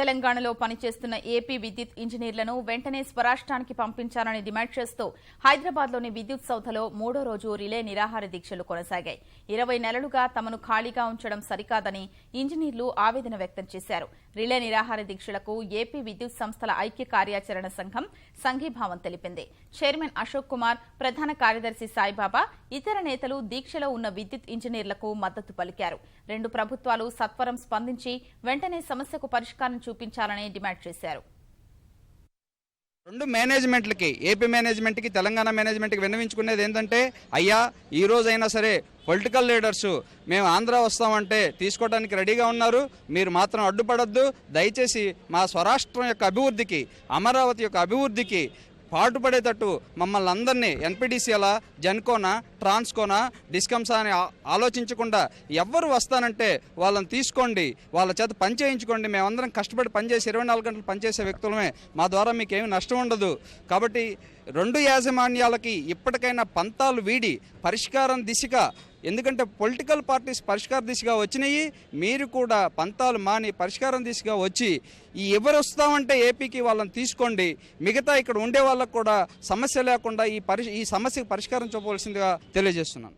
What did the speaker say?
తెలంగాణలో పనిచేస్తున్న ఏపీ విద్యుత్ ఇంజనీర్లను వెంటనే స్వరాష్ట్రానికి పంపించాలని డిమాండ్ చేస్తూ హైదరాబాద్లోని విద్యుత్ సౌధలో మూడో రోజు రిలే నిరాహార దీక్షలు కొనసాగాయి. 20 నెలలుగా తమను ఖాళీగా ఉంచడం సరికాదని ఇంజనీర్లు ఆవేదన వ్యక్తం చేశారు. రిలే నిరాహార దీక్షలకు ఏపీ విద్యుత్ సంస్థల ఐక్య కార్యాచరణ సంఘం సంఘీభావం తెలిపింది. చైర్మన్ అశోక్ కుమార్, ప్రధాన కార్యదర్శి సాయిబాబా, ఇతర నేతలు దీక్షలో ఉన్న విద్యుత్ ఇంజనీర్లకు మద్దతు పలికారు. రెండు ప్రభుత్వాలు సత్వరం స్పందించి వెంటనే సమస్యకు పరిష్కారం చూపించాలని డిమాండ్ చేశారు. రెండు మేనేజ్మెంట్లకి, ఏపీ మేనేజ్మెంట్కి, తెలంగాణ మేనేజ్మెంట్కి విన్నవించుకునేది ఏంటంటే, అయ్యా ఈ రోజైనా సరే పొలిటికల్ లీడర్స్ మేము ఆంధ్ర వస్తామంటే తీసుకోవడానికి రెడీగా ఉన్నారు, మీరు మాత్రం అడ్డుపడొద్దు. దయచేసి మా స్వరాష్ట్రం యొక్క అభివృద్ధికి, అమరావతి యొక్క అభివృద్ధికి పాటుపడేటట్టు మమ్మల్ని అందరినీ ఎన్పీడీసీలా, జెన్కోనా, ట్రాన్స్కోనా, డిస్కమ్సా అని ఆలోచించకుండా ఎవరు వస్తానంటే వాళ్ళని తీసుకోండి, వాళ్ళ చేత పని చేయించుకోండి. మేమందరం కష్టపడి పనిచేసి 24 గంటలు పనిచేసే వ్యక్తులమే, మా ద్వారా మీకేమీ నష్టం ఉండదు. కాబట్టి రెండు యాజమాన్యాలకి ఇప్పటికైనా పంతాలు వీడి పరిష్కారం దిశగా, ఎందుకంటే పొలిటికల్ పార్టీస్ పరిష్కార దిశగా వచ్చినాయి, మీరు కూడా పంతాలు మాని పరిష్కారం దిశగా వచ్చి ఎవరు వస్తామంటే ఏపీకి వాళ్ళని తీసుకోండి. మిగతా ఇక్కడ ఉండే వాళ్ళకు కూడా సమస్య లేకుండా ఈ సమస్యకు పరిష్కారం చూపవలసిందిగా తెలియజేస్తున్నాను.